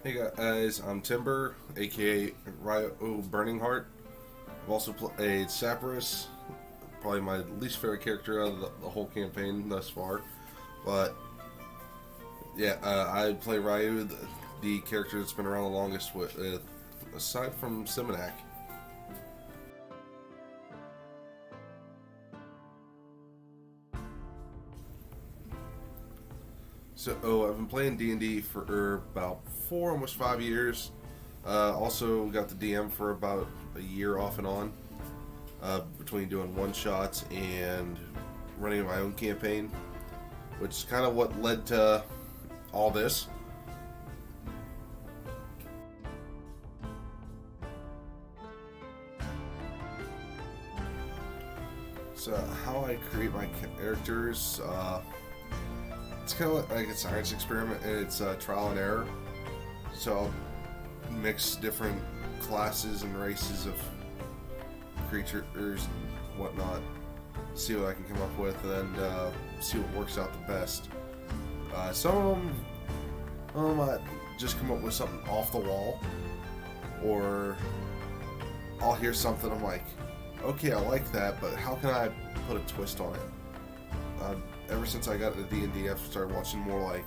Hey guys, I'm Timber, aka Ryo Burning Heart. I've also played Sapros, probably my least favorite character out of the whole campaign thus far. But yeah, I play Ryu, the character that's been around the longest, aside from Simonak. I've been playing D&D for about 4, almost 5 years. Also got the DM for about a year off and on, between doing one shots and running my own campaign, which is kind of what led to all this. So how I create my characters, it's kind of like a science experiment, and it's trial and error. So I'll mix different classes and races of creatures and whatnot, see what I can come up with, and see what works out the best. Some of them, I just come up with something off the wall, or I'll hear something, I'm like, okay, I like that, but how can I put a twist on it? Ever since I got into D&D, I've started watching more like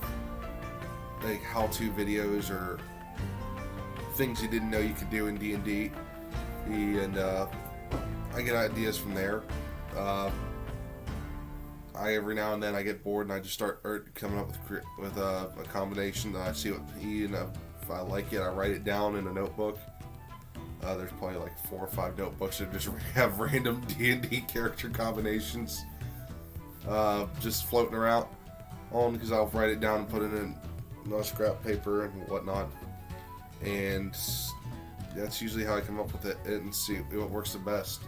how-to videos or things you didn't know you could do in D&D, and I get ideas from there. I every now and then I get bored and I just start coming up with a combination that I see and if I like it, I write it down in a notebook. There's probably like 4 or 5 notebooks that just have random D&D character combinations just floating around on, because I'll write it down and put it in scrap paper and whatnot, and that's usually how I come up with it and see what works the best.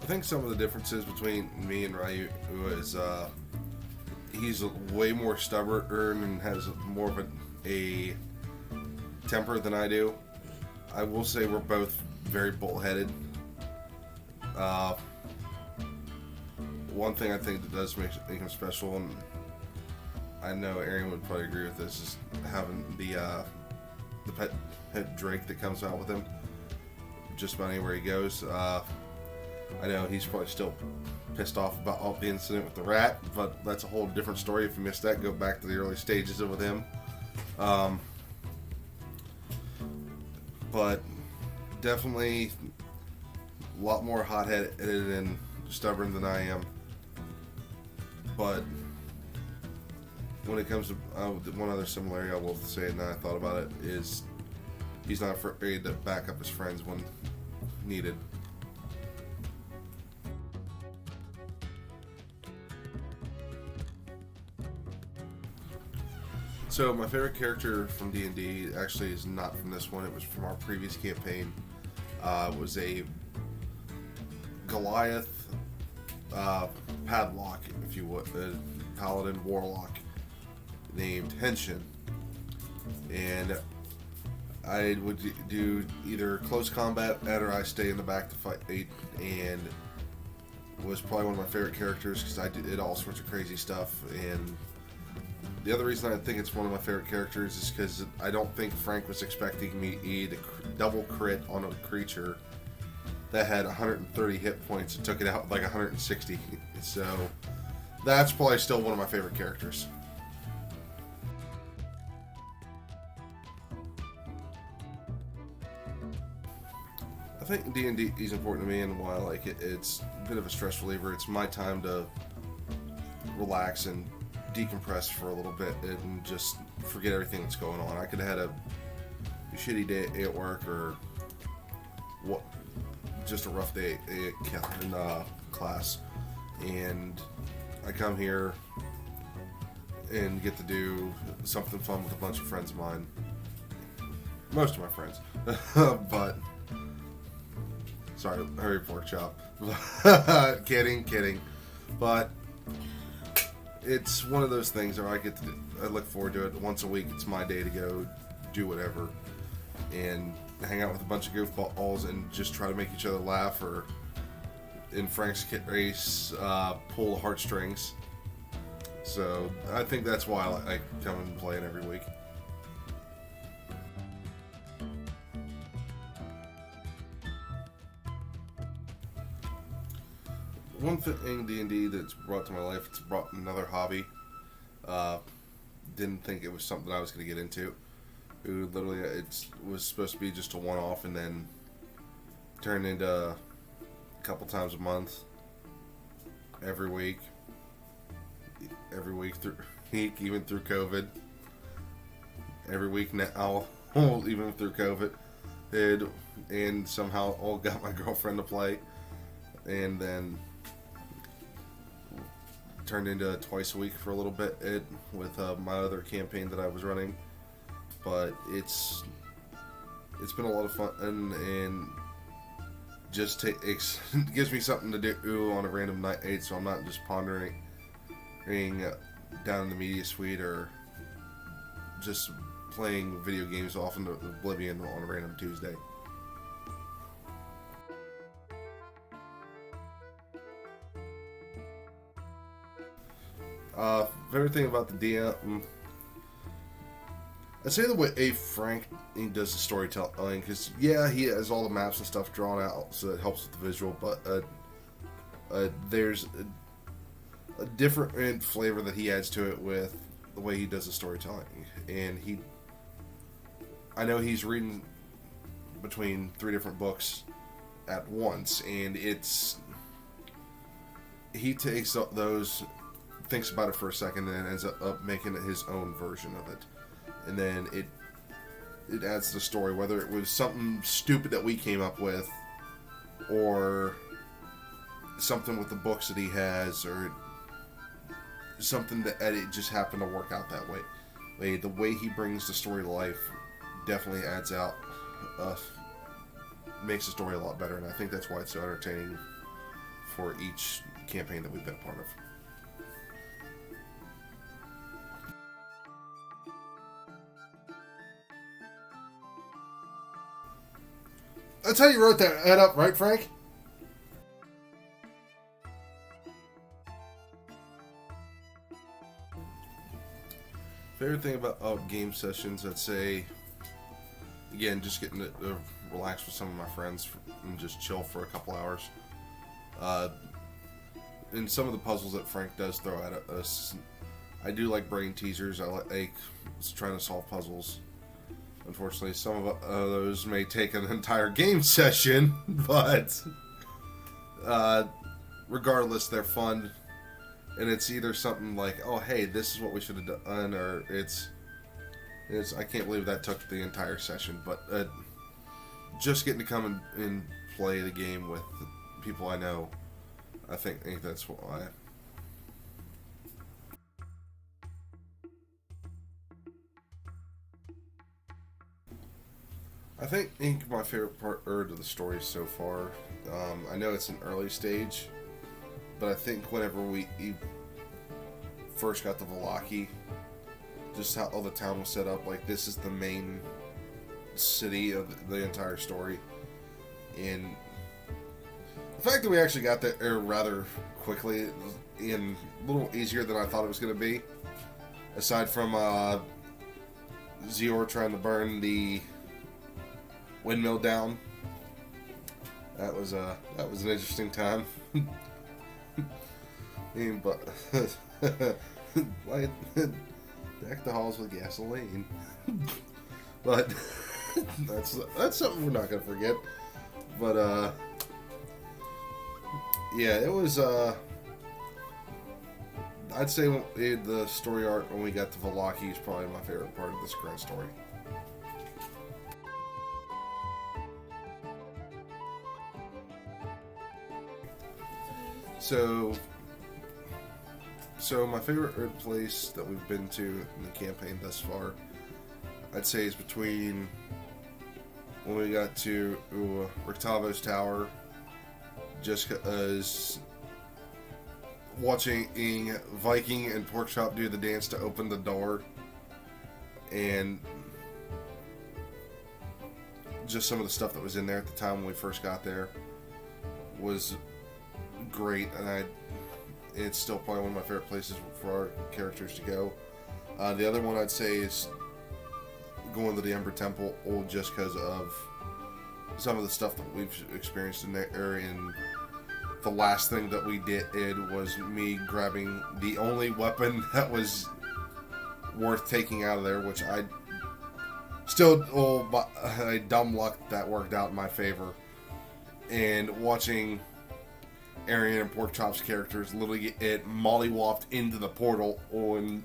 I think some of the differences between me and Ryu is he's way more stubborn and has more of a temper than I do. I will say we're both very bullheaded. One thing I think that does make him special, and I know Arian would probably agree with this, is having the pet Drake that comes out with him just about anywhere he goes. I know he's probably still pissed off about all the incident with the rat, but that's a whole different story. If you missed that, go back to the early stages of with him. But definitely a lot more hot-headed and stubborn than I am. But when it comes to one other similarity I will say, and I thought about it, is he's not afraid to back up his friends when needed. So my favorite character from D&D actually is not from this one. It was from our previous campaign. It was a Goliath padlock, if you would, a paladin warlock named Henshin, and I would do either close combat or I stay in the back to fight, and was probably one of my favorite characters because I did all sorts of crazy stuff. And the other reason I think it's one of my favorite characters is because I don't think Frank was expecting me to double crit on a creature that had 130 hit points and took it out with like 160. So that's probably still one of my favorite characters. I think D&D is important to me, and why I like it, it's a bit of a stress reliever. It's my time to relax and decompress for a little bit and just forget everything that's going on. I could have had a shitty day at work, or just a rough day in class, and I come here and get to do something fun with a bunch of friends of mine. Most of my friends. But sorry, hurry pork chop. Kidding. But it's one of those things where I look forward to it. Once a week, it's my day to go do whatever and hang out with a bunch of goofballs and just try to make each other laugh, or in Frank's kit race pull the heartstrings. So I think that's why I come and play it every week. One thing D&D that's brought to my life, it's brought another hobby. Didn't think it was something I was going to get into. Literally, it was supposed to be just a one-off, and then turned into a couple times a month, every week through even through COVID. Every week now, even through COVID, and somehow all got my girlfriend to play, and then turned into twice a week for a little bit with my other campaign that I was running. But it's been a lot of fun, and just gives me something to do on a random night, so I'm not just pondering down in the media suite or just playing video games off into oblivion on a random Tuesday. Favorite thing about the DM, I'd say the way Frank does the storytelling, because yeah, he has all the maps and stuff drawn out, so it helps with the visual, but there's a different flavor that he adds to it with the way he does the storytelling. And I know he's reading between 3 different books at once, and he takes up those, thinks about it for a second, and then ends up making it his own version of it. And then it adds to the story, whether it was something stupid that we came up with, or something with the books that he has, or something that it just happened to work out that way. The way he brings the story to life definitely adds out, makes the story a lot better, and I think that's why it's so entertaining for each campaign that we've been a part of. That's how you wrote that up, right, Frank? Favorite thing about game sessions, I'd say, again, just getting to relax with some of my friends and just chill for a couple hours. And some of the puzzles that Frank does throw at us, I do like brain teasers. I like trying to solve puzzles. Unfortunately, some of those may take an entire game session, but regardless, they're fun. And it's either something like, oh, hey, this is what we should have done, or it's I can't believe that took the entire session. But just getting to come and play the game with people I know, I think that's why. I think my favorite part of the story so far, I know it's an early stage, but I think whenever we first got to Vallaki, just how all the town was set up, like this is the main city of the entire story, and the fact that we actually got there rather quickly and a little easier than I thought it was going to be, aside from Zior trying to burn the windmill down. That was an interesting time. But like, deck the halls with gasoline. But that's something we're not gonna forget. But yeah, it was. I'd say the story arc when we got to Vallaki is probably my favorite part of this current story. So my favorite place that we've been to in the campaign thus far, I'd say, is between when we got to Rictavo's Tower, just because watching Viking and Porkchop do the dance to open the door, and just some of the stuff that was in there at the time when we first got there was great, and it's still probably one of my favorite places for our characters to go. The other one I'd say is going to the Ember Temple, just because of some of the stuff that we've experienced in that area. And the last thing that we did was me grabbing the only weapon that was worth taking out of there, which I still, by dumb luck, that worked out in my favor. And watching Arian and Porkchop's characters literally get mollywopped into the portal and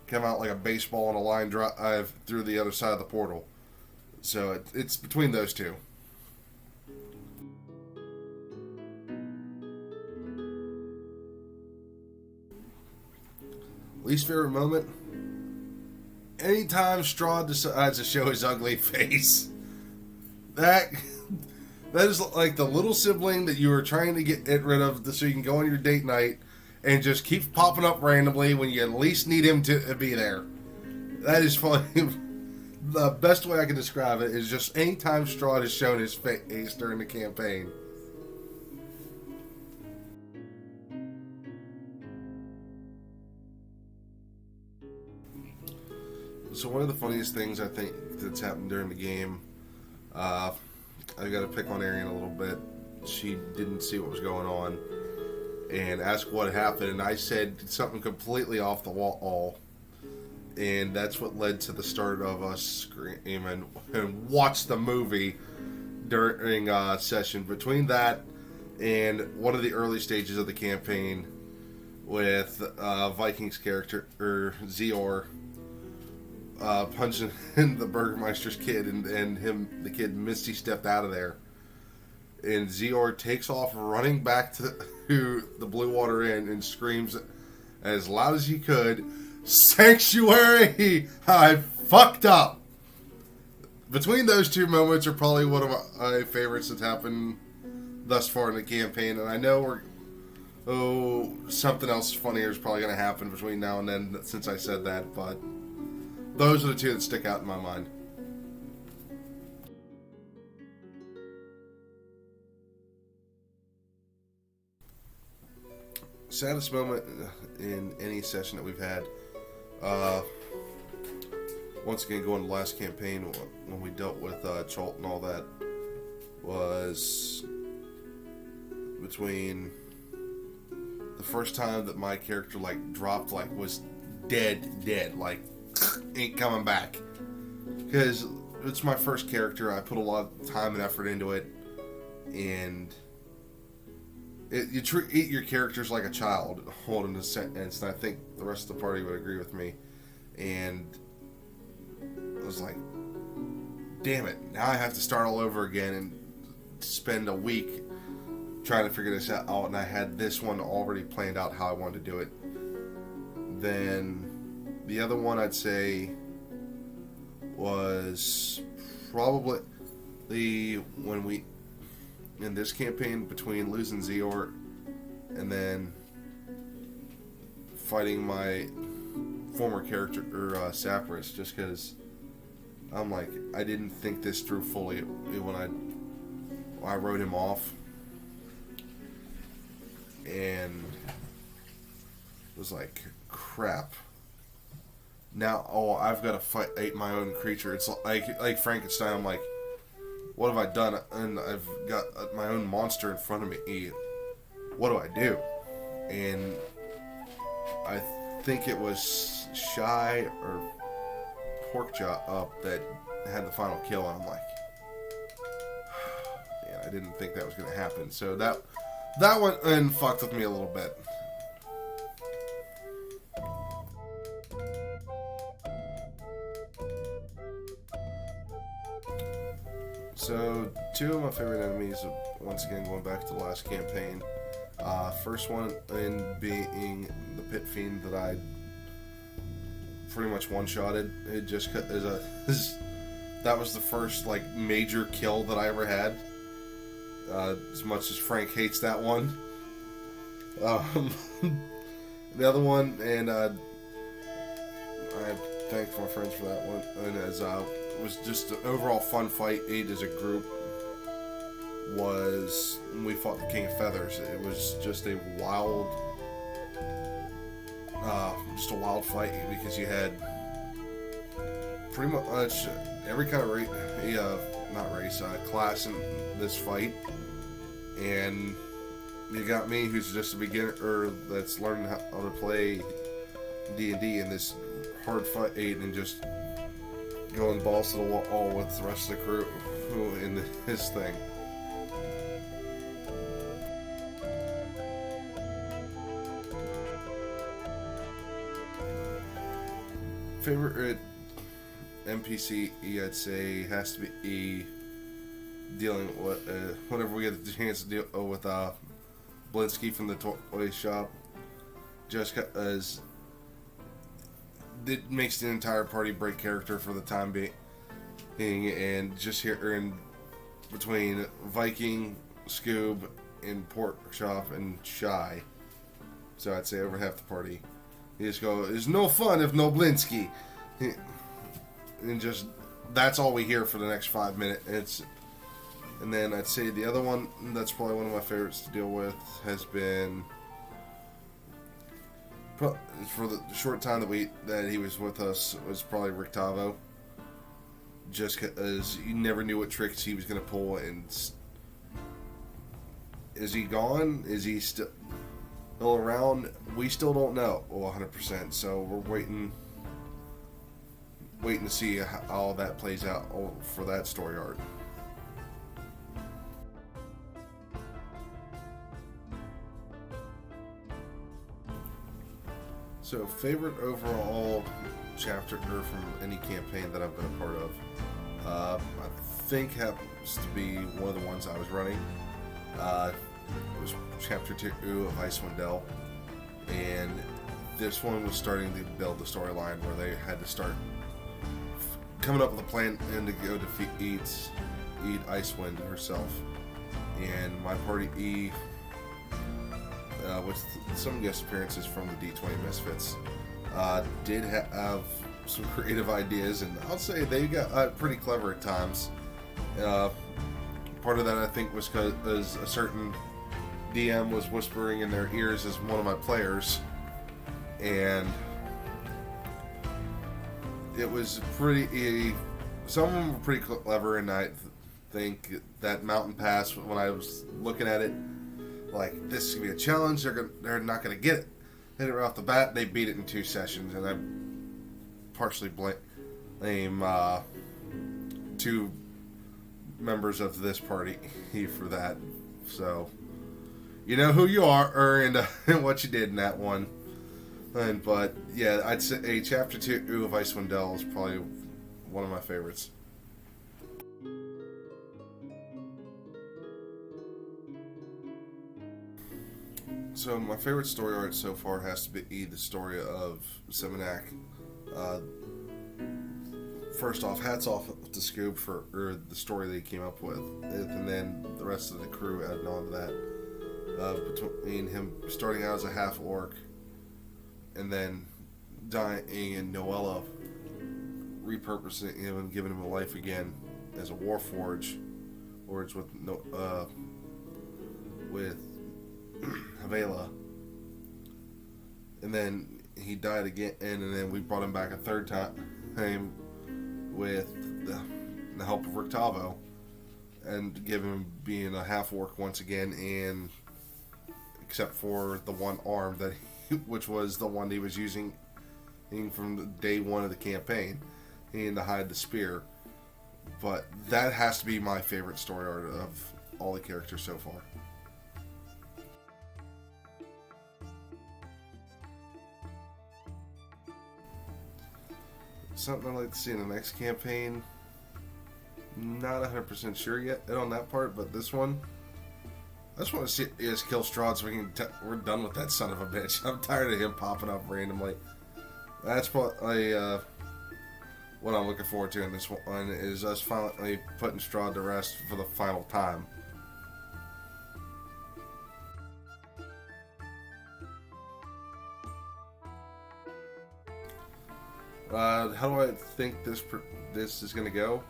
come out like a baseball on a line drive through the other side of the portal. So it's between those two. Least favorite moment? Anytime Straw decides to show his ugly face. That is like the little sibling that you were trying to get rid of so you can go on your date night and just keeps popping up randomly when you at least need him to be there. That is funny. The best way I can describe it is just anytime Straw has shown his face during the campaign. So one of the funniest things I think that's happened during the game, I got to pick on Arian a little bit. She didn't see what was going on and asked what happened, and I said something completely off the wall, and that's what led to the start of us screaming and watch the movie during session. Between that and one of the early stages of the campaign with Viking's character, or Zior, punching the Burgermeister's kid, and the kid Misty stepped out of there, and Zior takes off running back to the Blue Water Inn and screams as loud as he could, "Sanctuary! I fucked up!" Between those two moments are probably one of my favorites that's happened thus far in the campaign, and I know something else funnier is probably going to happen between now and then since I said that, but those are the two that stick out in my mind. Saddest moment in any session that we've had, once again going to the last campaign when we dealt with Chult and all that, was between the first time that my character dropped, was dead, ain't coming back, because it's my first character. I put a lot of time and effort into it, and you treat your characters like a child, holding a sentence, and I think the rest of the party would agree with me. And I was like, damn it, now I have to start all over again and spend a week trying to figure this out, and I had this one already planned out how I wanted to do it. Then the other one I'd say was probably when we, in this campaign, between losing Zior and then fighting my former character, Sapris, just because I'm like, I didn't think this through fully when I wrote him off, and it was like, crap. Now, I've got to fight my own creature. It's like Frankenstein. I'm like, what have I done? And I've got my own monster in front of me. What do I do? And I think it was Shy or Porkchop that had the final kill, and I'm like, man, I didn't think that was going to happen. So that went and fucked with me a little bit. So, two of my favorite enemies, once again going back to the last campaign. First one in being the Pit Fiend that I pretty much one-shotted. It just that was the first major kill that I ever had. As much as Frank hates that one. The other one, and I thank my friends for that one, and as it was just an overall fun fight, ate as a group, was when we fought the King of Feathers. It was just a wild fight because you had pretty much every kind of class in this fight, and you got me, who's just a beginner or that's learning how to play D&D in this hard fight, and just going balls to the wall with the rest of the crew in this thing. Favorite NPC I'd say has to be dealing with whenever we get the chance to deal with Blinsky from the toy shop, just because it makes the entire party break character for the time being, and just here in between Viking, Scoob, and Pork Chop and Shy, so I'd say over half the party. You just go, there's no fun if no Blinsky. And just, that's all we hear for the next 5 minutes. And then I'd say the other one that's probably one of my favorites to deal with has been, for the short time that he was with us, was probably Rictavo. Just because you never knew what tricks he was going to pull. And is he gone? Is he still around? We still don't know 100%, so we're waiting to see how all that plays out for that story arc. So, favorite overall chapter from any campaign that I've been a part of, I think happens to be one of the ones I was running. It was chapter 2 of Icewind Dale, and this one was starting to build the storyline where they had to start coming up with a plan and to go eat Icewind herself. And my party with some guest appearances from the D20 Misfits, did have some creative ideas, and I'll say they got pretty clever at times. Part of that I think was because a certain DM was whispering in their ears as one of my players, and it was pretty. Some of them were pretty clever, and I think that Mountain Pass, when I was looking at it, like, this is gonna be a challenge. They're not gonna get it. Hit it right off the bat. They beat it in 2 sessions, and I partially blame 2 members of this party for that. So, you know who you are, and what you did in that one. But yeah, I'd say chapter 2 of Icewind Dale is probably one of my favorites. So my favorite story arc so far has to be the story of Simonak. First off, hats off to Scoob for the story they came up with, and then the rest of the crew adding on to that. Between him starting out as a half orc, and then dying, and Noella repurposing him and giving him a life again as a warforge, or it's with Havela, and then he died again, and then we brought him back a third time with the help of Rictavo, and give him being a half orc once again, and except for the one arm that which was the one he was using from day 1 of the campaign, and to hide the spear. But that has to be my favorite story arc of all the characters so far. Something I'd like to see in the next campaign, not 100% sure yet on that part, but this one, I just want to see us kill Strahd so we're done with that son of a bitch. I'm tired of him popping up randomly. That's probably what I'm looking forward to in this one, is us finally putting Strahd to rest for the final time. How do I think this is going to go?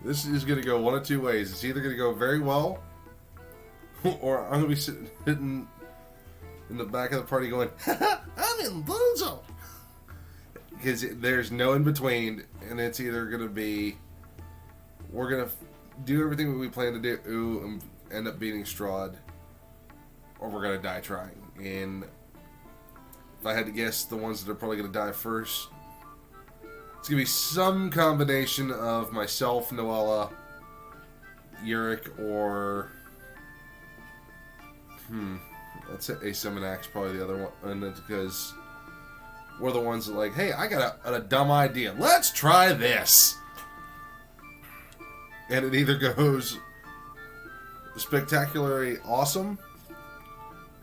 This is going to go one of two ways. It's either going to go very well, or I'm going to be sitting in the back of the party going, I'm in Bozo! Because there's no in between, and it's either going to be, we're going to do everything that we plan to do and end up beating Strahd, or we're going to die trying. And if I had to guess, the ones that are probably going to die first, it's going to be some combination of myself, Noella, Yurik, or let's say Asimonax, probably the other one, and because we're the ones that like, hey, I got a dumb idea. Let's try this. And it either goes spectacularly awesome,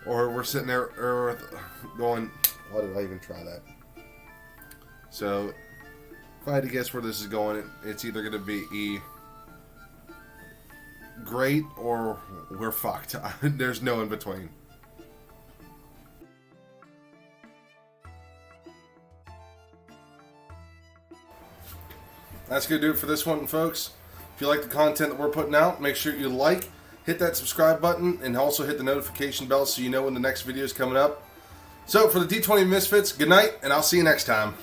or we're sitting there going, why did I even try that? So, if I had to guess where this is going, it's either going to be great or we're fucked. There's no in between. That's going to do it for this one, folks. If you like the content that we're putting out, make sure you like, hit that subscribe button, and also hit the notification bell so you know when the next video is coming up. So, for the D20 Misfits, good night, and I'll see you next time.